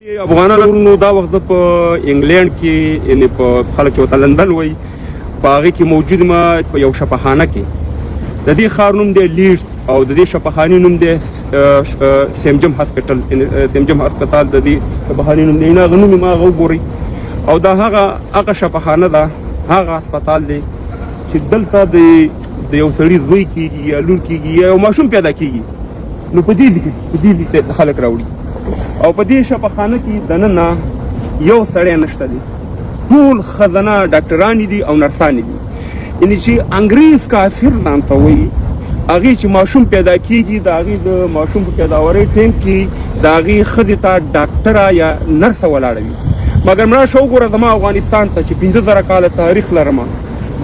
افغانانو ورونو دا وخت په انګلند کې یعنې په خلک چې ورته لندن وایي په هغې کې موجود ما په یو شفاخانه کې د دې ښار نوم دی لیډز او د دې شفاخانې نوم دی سیمجم هاسپټل د دې شفاخانې نوم دی هغه نوم ما هغه وګورئ او دا هغه شفاخانه ده هغه هسپتال دی چې دلته د یو سړي زوی کېږي یا لور کېږي یا یو ماشوم پیدا کېږي نو په دې کې خلک راوړي او په دې شفاخانه کې دننه یو سړی نشته دی ټول ښځنه ډاکټرانې دي او نرسانې دي یعنې چې انګریز کافر ځان ته وایي هغې چې ماشوم پیدا کېږي د هغې د ماشوم په پیداورۍ ټایم کې د هغې ښځې ته ډاکټره یا نرسه ولاړه وي مګر مړه شه وګوره زما افغانستان ته چې 15,000 کاله تاریخ لرمه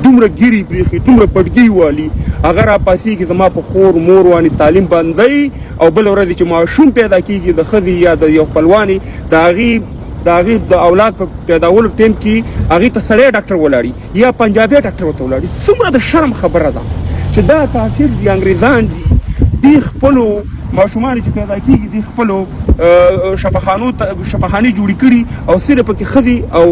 دومره ګیرې پرېښي دومره پټګي والي هغه راپاسېږي زما په خور مور وانې تعلیم بندوي او بله ورځ چې ماشوم پیدا کېږي د ښځې یا د یو خپلوانې د هغې د اولاد په پیداولو ټایم کې هغې ته سړی ډاکټر ولاړي یا پنجابی ډاکټر ورته ولاړي څومره د شرم خبره ده چې دا کافر دي انګریزان دي دوی خپلو ماشومان چې پیدا کېږي دوی خپلو شفاخانې جوړې کړي او صرف پکې ښځې او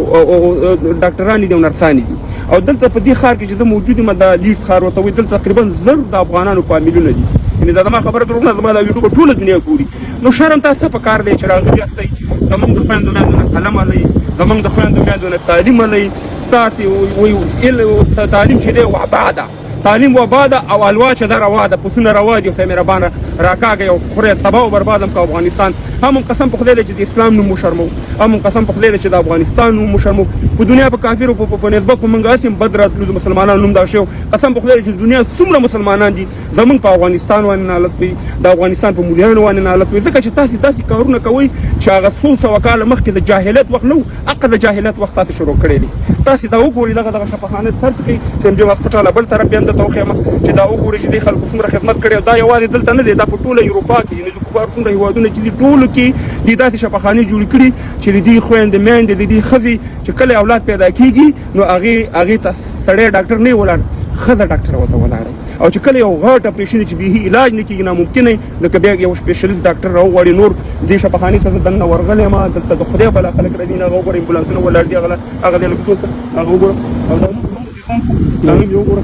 ډاکټرانې دي او نرسانې دي او دلته په دې ښار کې چې زه موجود یم دا لیډ ښار ورته وایي دلته تقریبا 1000 د افغانانو فامیلونه دي یعنې دا زما خبره دروغ نه زما دا ویډیو به ټوله دنیا ګوري نو شرم تاسو څه پکار دی چې راغلي یاستئ زموږ د خویندو میندو نه قلم هلئ زموږ د خویندو میندو نه تعلیم هلئ تاسې وایي تعلیم چې دی وبا ده تعلیم وبا ده او الوا چې ده روا ده پسونه روا دي خدای مهربانه راکاږئ او خورئ تباه و برباد هم که افغانستان هم قسم په خدای دی چې د اسلام نوم وشرمو هم قسم په خدای دی چې د افغانستان نوم وشرمو په دنیا په کافرو په نسبت په موږ هسې بد راتلو د مسلمانانو نوم دا شی قسم په خدای دی چې د دنیا څومره مسلمانان دي زموږ په افغانستان باندې نالت وي د افغانستان په مولیانو باندې نالت وي ځکه چې تاسې داسې کارونه کوئ چې هغه څو سوه کاله مخکې د جاهلیت وخت نه و هغه د جاهلیت وخت تاسې شروع کړی دی تاسې دا وګورئ دغه شفاخانه سرچ کړئ سنجم هسپټال بل طرف بیا درته وښیم چې دا وګورئ چې دې خلکو څومره خدمت کړی او دا یوازې دلته نه دی دا په ټوله اروپا کې یعنې د کفارو څومره هېوادونه چې دي ټولو کې دې داسې شفاخانې جوړې کړي چې د دې خویندې میندې د دې ښځې چې کله اولاد پیدا کېږي نو هغې ته سړی ډاکټر نه ولاړ ښځه ډاکټر ورته ولاړی او چې کله یو غټ اپریشن چې بیخي علاج نه کېږي ناممکن دی لکه بیا یو سپېشلیست ډاکټر راوغواړي نور دې شفاخانې ته زه دننه ورغلی یم دلته د خدای بلا خلک راځي هغه وګوره امبولانسونه ولاړ دي هغه دی لږ څوک هغه وګوره او دا نوم یې وګوره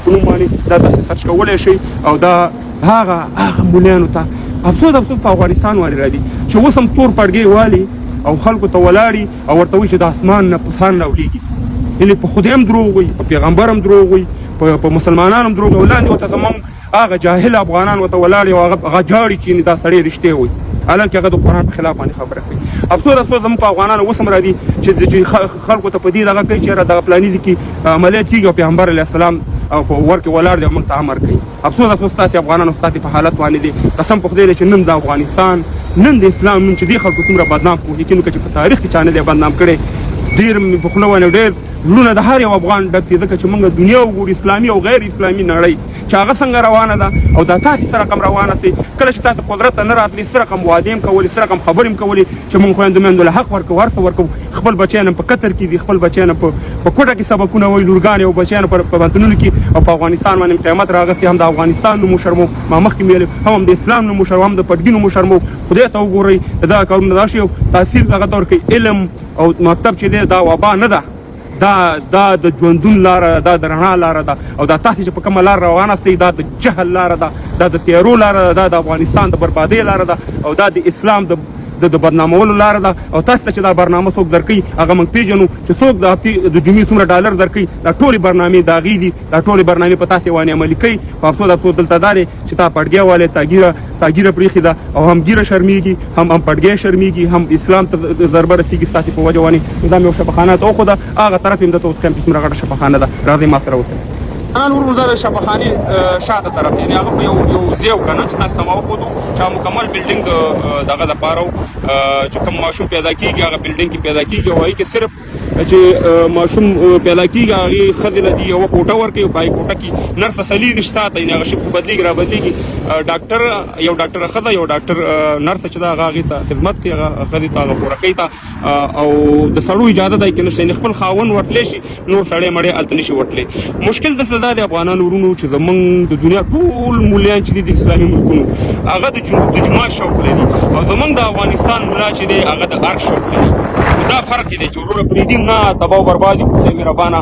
په نوم باندې دا تاسې سرچ کولی شئ او دا هغه مولیانو ته افسوس په افغانستان باندې راځي چې اوس هم تور پړګۍ والي او خلکو ته ولاړي او ورته وایي چې د اسمان نه پسان راولېږي یعنې په خدای هم دروغ وایي په پیغمبر هم دروغ وایي په مسلمانان هم دروغ وایي ولاندې ورته زموږ هغه جاهل افغانان ورته ولاړ او هغه جاړي چې دا سړی رښتیا وایي حالانکه هغه د قرآن په خلاف باندې خبره کوي افسوس زموږ په افغانانو اوس هم راځي چې خلکو ته په دې دغه کوي چې یاره دغه پلاني دي کې عملیات کېږي او پیغمبر علیه السلام او په ور کې ولاړ دی او موږ ته امر کوي افسوس ستاسې افغانانو ستاسې په حالت باندې دی قسم په خدای دی چې نن د افغانستان نن د اسلام نوم چې دې خلکو څومره بدنام کړو لیکن که چې په تاریخ کې چا نه دی بدنام کړی ډېر مې په خوله باندې ډېر زړونه د هر یو افغان ډک دي ځکه چې موږ دنیا وګورو اسلامي او غیر اسلامي نړۍ چې هغه څنګه روانه ده او دا تاسې څه رقم روانه سي کله چې تاسو قدرت ته نه راتلې څه رقم وعدې هم کولې څه رقم خبرې هم کولې چې موږ خویندو میندو له حق ورکوو هر څه ورکوو خپل بچیان هم په قطر کې دي خپل بچیان هم په کوټه کې سبقونه وایي لورګانې او بچیان په پوهنتونونو کې او په افغانستان باندې قیامت راغسي هم د افغانستان نوم وشرمو ما مخکې مې ویلې هم د اسلام نوم وشرمو هم د پټګي نوم وشرمو خدای ته وګورئ د دغه کارونه دا شی تاثیر هغه ته ورکوي علم او مکتب چې دی دا وبا نه ده دا د ژوندون لاره دا د رڼا لاره ده او دا تاسې چې په کومه لار روانه سئ دا د جهل لاره ده دا د تیارو لاره ده دا د افغانستان د بربادۍ لاره ده او دا د اسلام د بدنامولو لاره ده او تاسو ته چې دا برنامه څوک درکوي هغه موږ پېژنو چې څوک د جمعې څومره ډالر درکوي دا ټولې برنامې د هغې دي دا ټولې برنامې په تاسې باندې عملي کوي خو افسوس دلته دا دی چې تا پړګۍ والی تاګیره پرېښې ده او هم ګیره شرمېږي هم پړګۍ شرمېږي هم اسلام ته ضربه رسېږي ستاسې په وجه باندې دا مې یو شفاخانه ته وښوده هغه طرف یې دته اوس ښیم چې څومره غټه شفاخانه ده راځئ ما سره اوسئ نن ورور د شفاخانې شاته طرف یعنې هغه په یو ځای و که نه چې تاسو ته ما وښودو چې مکمل بلډینګ دغه دپاره و چې کوم ماشوم پیدا کېږي هغه بلډینګ کې پیدا کېږي او هغې کې صرف چې ماشوم پیدا کېږي هغې ښځې له دې یوه کوټه ورکوي په هغې کوټه کې نرس اصلي نشته ته یعنې هغه شفت بدلېږي را بدلېږي ډاکټر یو ډاکټره ښځه یو ډاکټر نرسه چې ده هغه هغې ته خدمت کوي هغه ښځې ته هغه کورکۍ ته او د سړو اجازه ده یې که نشته یعنې خپل خاوند ورتلی شي نور سړی مړی هلته نه شي ورتلی مشکل دلته دا د افغانانو ورونو چې زمونږ د دنیا ټول مولیان چې دي د اسلامي ملکونو هغه د جمعه شوق لري او زمونږ د افغانستان ملا چې دی هغه د ارګ شوق لري. دا فرق دی چې وروره پرېږدي نه تباه او برباد کړي مهربانه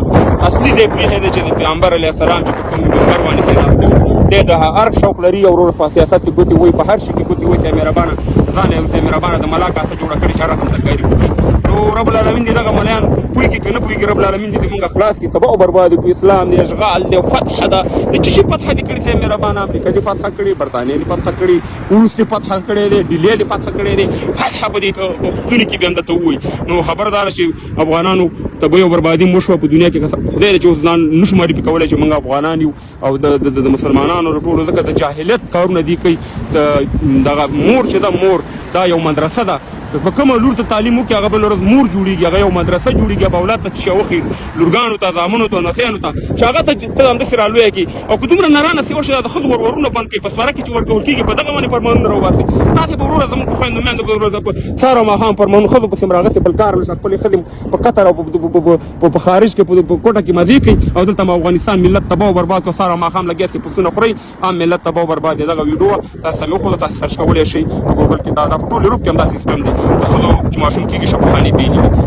اصلي دی پرېښی دی چې د پیغمبر علیه السلام چې په کوم منبر باندې کېناستو دی د ارګ شوق لري او وروره په سیاست کې ګوتې وایي په هر شي کې ګوتې وایي مهربانه ځان یې مهربانه د ملا کاسه جوړه کړې چې رقم ترکاري وکړي. نو رب العالمین دې دغه ملیان پوهېږي که نه پوهېږي رب العالمین دې موږ خلاص کړي تباه او برباد کړي. اسلام دی اشغال دی فتح ده د څه شي فتح دې کړي صاحب مهربانه امریکا دې فتح کړي برطانیه دې فتح کړي روس دې فتح کړی دی ډیلیا دې فتح کړی دی فتح په دې وختونو کې بیا هم درته ووایي. نو خبردار چې افغانانو تباه او بربادي مو شوه په دنیا کې خدای دې چې اوس ځان نشو معرفي کولی چې موږ افغانان یو او د مسلمانانو ټولو ځکه د جاهلیت کارونه دي کوي. دغه مور چې ده مور دا یو مدرسه ده په کومه لور ته تعلیم وکړي هغه بله ورځ مور جوړېږي هغه یو مدرسه جوړېږي هغه اولاد ته څه شی وښيي لورګانو ته زامنو ته نسیانو ته چې هغه ته همداسې رالویه کړي او که دومره نرانه سې وشي د ښځو ورورونه بند کړي په سپاره کې چې ورکول کېږي په دغه باندې فرمانونه راوباسي. تاسې به وروره زموږ په خویندو میندو به وروره په سهار او ماښام فرمانونه ښځو پسې هم راغسې بل کار نشته خپلې ښځې په قطر او په خارج کې په کوټه کې مزې کوي او دلته م افغانستان ملت تباه او برباد کړو. سهار او ماښام لګیا سې پسونه خورئ عام ملت تباه او برباد دی. دغه ویډیو تاسو سمې وښوده تاسو سرچ کولی شئ په ګوګل کې دا په ټول یوروپ کې هم دا سیسټم دی د ښځو چې ماشوم کېږي شفاخانې پېژني.